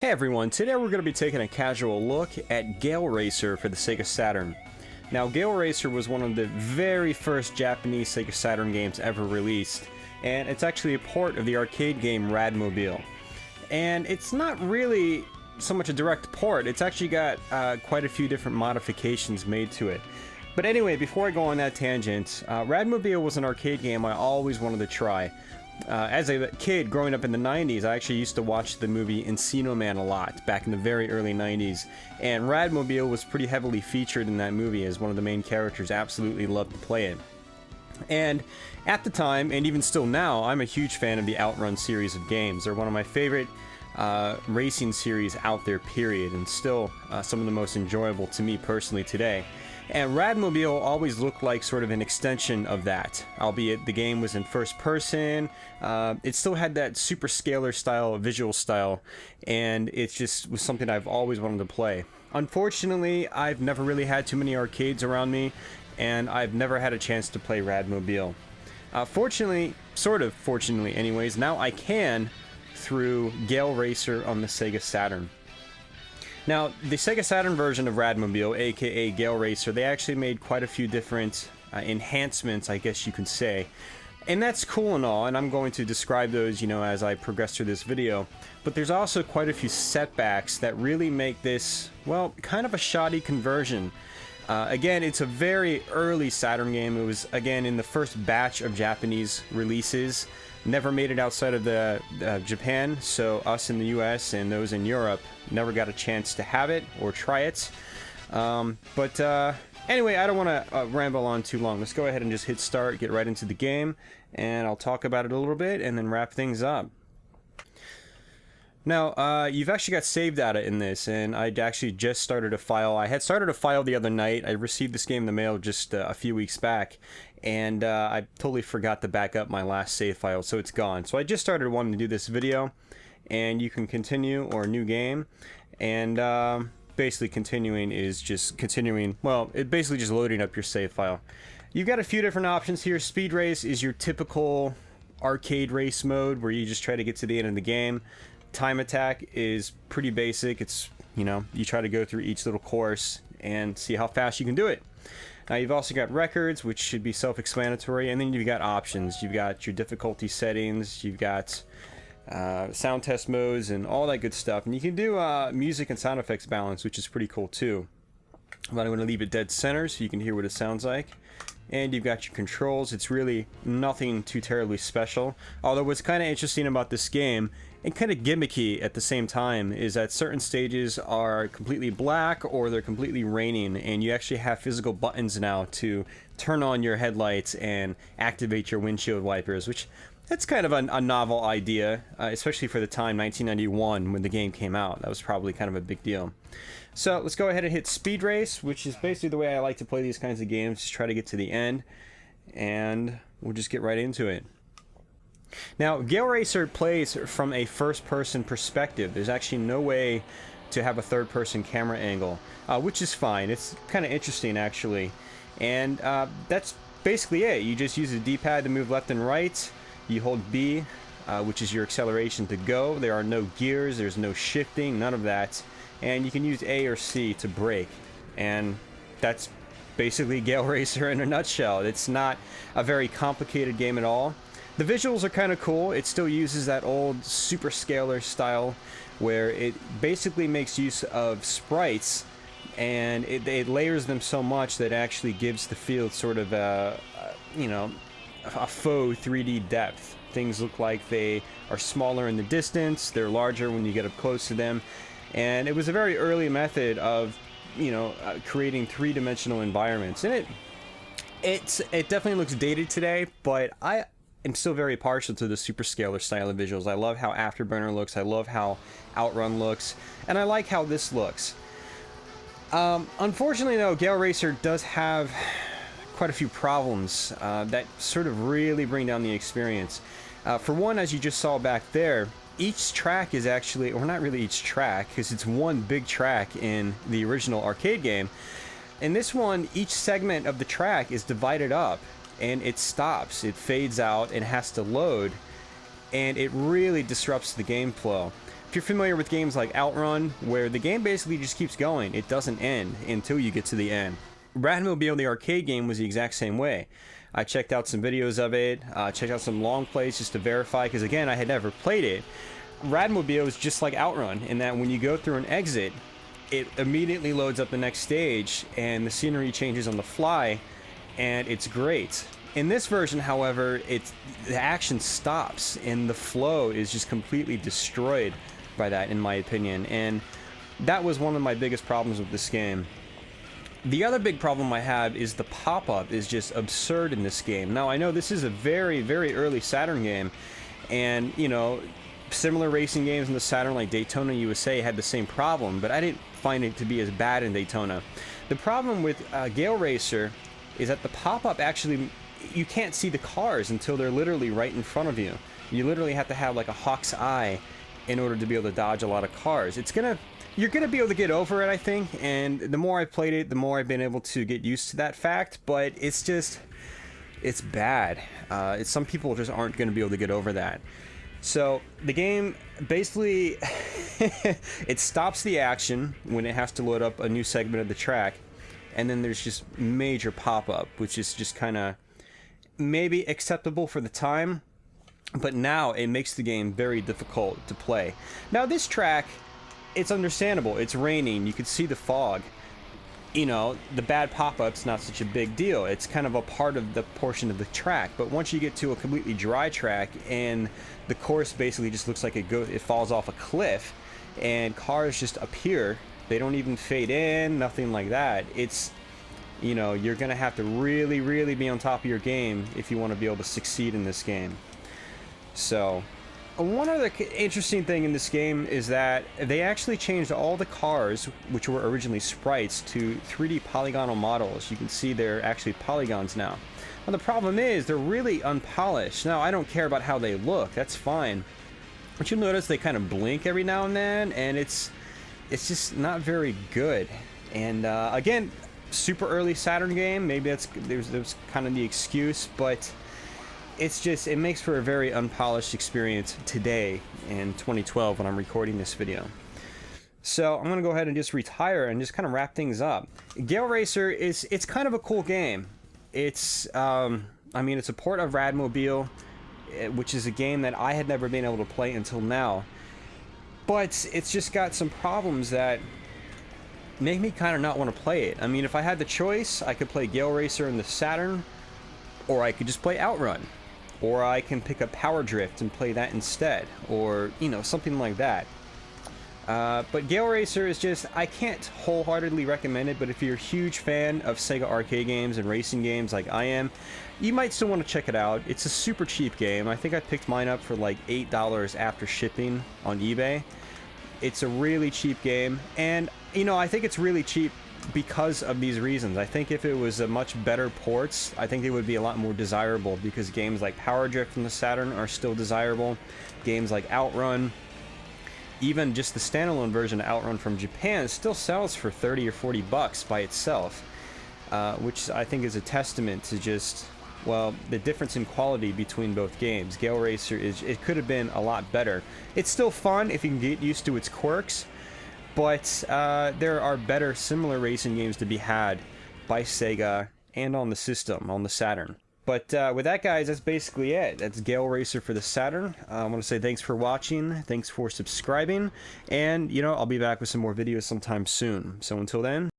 Hey everyone, today we're going to be taking a casual look at Gale Racer for the Sega Saturn. Now, Gale Racer was one of the very first Japanese Sega Saturn games ever released, and it's actually a port of the arcade game Rad Mobile. And it's not really so much a direct port, it's actually got quite a few different modifications made to it. But anyway, before I go on that tangent, Rad Mobile was an arcade game I always wanted to try. As a kid growing up in the 90s, I actually used to watch the movie Encino Man a lot back in the very early 90s, and Rad Mobile was pretty heavily featured in that movie as one of the main characters. Absolutely loved to play it. And at the time, and even still now, I'm a huge fan of the Outrun series of games. They're one of my favorite racing series out there, period, and still some of the most enjoyable to me personally today. And Rad Mobile always looked like sort of an extension of that, albeit the game was in first person. It still had that super scalar style, visual style, and it just was something I've always wanted to play. Unfortunately, I've never really had too many arcades around me, and I've never had a chance to play Rad Mobile. Fortunately, sort of fortunately anyways, now I can through Gale Racer on the Sega Saturn. Now, the Sega Saturn version of Rad Mobile, aka Gale Racer, they actually made quite a few different enhancements, I guess you could say. And that's cool and all, and I'm going to describe those, as I progress through this video. But there's also quite a few setbacks that really make this, well, kind of a shoddy conversion. Again, it's a very early Saturn game. It was, again, in the first batch of Japanese releases. Never made it outside of Japan, so us in the US and those in Europe never got a chance to have it or try it. Anyway, I don't want to ramble on too long. Let's go ahead and just hit start, get right into the game, and I'll talk about it a little bit and then wrap things up. Now, you've actually got save data in this, and I'd actually just started a file. I had started a file the other night. I received this game in the mail just a few weeks back, and I totally forgot to back up my last save file, so it's gone. So I just started wanting to do this video, and you can continue or new game, and basically continuing is just continuing, well, it basically just loading up your save file. You've got a few different options here. Speed Race is your typical arcade race mode where you just try to get to the end of the game. Time Attack is pretty basic. It's, you try to go through each little course and see how fast you can do it. Now you've also got records, which should be self-explanatory, and then you've got options. You've got your difficulty settings, you've got sound test modes, and all that good stuff. And you can do music and sound effects balance, which is pretty cool too. But I'm going to leave it dead center so you can hear what it sounds like. And you've got your controls. It's really nothing too terribly special. Although what's kind of interesting about this game, and kind of gimmicky at the same time, is that certain stages are completely black or they're completely raining, and you actually have physical buttons now to turn on your headlights and activate your windshield wipers, which that's kind of a novel idea, especially for the time, 1991, when the game came out. That was probably kind of a big deal. So let's go ahead and hit Speed Race, which is basically the way I like to play these kinds of games, just try to get to the end, and we'll just get right into it. Now, Gale Racer plays from a first-person perspective. There's actually no way to have a third-person camera angle, which is fine. It's kind of interesting, actually. And that's basically it. You just use the D-pad to move left and right. You hold B, which is your acceleration to go. There are no gears, there's no shifting, none of that. And you can use A or C to brake. And that's basically Gale Racer in a nutshell. It's not a very complicated game at all. The visuals are kind of cool. It still uses that old super scalar style where it basically makes use of sprites, and it layers them so much that it actually gives the field sort of a faux 3D depth. Things look like they are smaller in the distance, they're larger when you get up close to them, and it was a very early method of creating three-dimensional environments. And it definitely looks dated today, but I'm still very partial to the super scalar style of visuals. I love how Afterburner looks, I love how Outrun looks, and I like how this looks. Unfortunately though, Gale Racer does have quite a few problems that sort of really bring down the experience. For one, as you just saw back there, each track is actually, or not really each track, because it's one big track in the original arcade game. In this one, each segment of the track is divided up, and it stops, it fades out, and has to load, and it really disrupts the game flow. If you're familiar with games like Outrun, where the game basically just keeps going, it doesn't end until you get to the end. Rad Mobile, the arcade game, was the exact same way. I checked out some videos of it, checked out some long plays just to verify, because again, I had never played it. Rad Mobile is just like Outrun, in that when you go through an exit, it immediately loads up the next stage, and the scenery changes on the fly, and it's great. In this version, however, the action stops, and the flow is just completely destroyed by that, in my opinion, and that was one of my biggest problems with this game. The other big problem I have is the pop-up is just absurd in this game. Now, I know this is a very, very early Saturn game, and, you know, similar racing games in the Saturn like Daytona USA had the same problem, but I didn't find it to be as bad in Daytona. The problem with Gale Racer is that the pop-up actually, you can't see the cars until they're literally right in front of you. You literally have to have like a hawk's eye in order to be able to dodge a lot of cars. You're gonna be able to get over it, I think, and the more I've played it, the more I've been able to get used to that fact, but it's bad. Some people just aren't gonna be able to get over that. So the game basically it stops the action when it has to load up a new segment of the track, and then there's just major pop-up, which is just kind of maybe acceptable for the time, but now it makes the game very difficult to play. Now this track, it's understandable. It's raining. You can see the fog. You know, the bad pop-up's not such a big deal. It's kind of a part of the portion of the track. But once you get to a completely dry track and the course basically just looks like it falls off a cliff and cars just appear, they don't even fade in, nothing like that. It's, you know, you're going to have to really, really be on top of your game if you want to be able to succeed in this game. So, one other interesting thing in this game is that they actually changed all the cars, which were originally sprites, to 3D polygonal models. You can see they're actually polygons now. Now the problem is they're really unpolished. Now I don't care about how they look, that's fine. But you'll notice they kind of blink every now and then, and it's just not very good. And again, super early Saturn game, maybe there's kind of the excuse, but it makes for a very unpolished experience today in 2012 when I'm recording this video. So I'm gonna go ahead and just retire and just kind of wrap things up. Gale Racer it's kind of a cool game. It's I mean, it's a port of Rad Mobile, which is a game that I had never been able to play until now. But it's just got some problems that make me kind of not want to play it. I mean, if I had the choice, I could play Gale Racer in the Saturn, or I could just play Outrun. Or I can pick up Power Drift and play that instead, or, you know, something like that. But Gale Racer is just, I can't wholeheartedly recommend it, but if you're a huge fan of Sega arcade games and racing games like I am, you might still want to check it out. It's a super cheap game. I think I picked mine up for like $8 after shipping on eBay. It's a really cheap game, and, you know, I think it's really cheap because of these reasons. I think if it was a much better ports, I think it would be a lot more desirable, because games like Power Drift from the Saturn are still desirable. Games like Outrun, even just the standalone version of Outrun from Japan, still sells for 30 or 40 bucks by itself, which I think is a testament to just, well, the difference in quality between both games. Gale Racer it could have been a lot better. It's still fun if you can get used to its quirks, but there are better similar racing games to be had by Sega and on the system, on the Saturn. But with that, guys, that's basically it. That's Gale Racer for the Saturn. I want to say thanks for watching, thanks for subscribing, and, you know, I'll be back with some more videos sometime soon. So until then,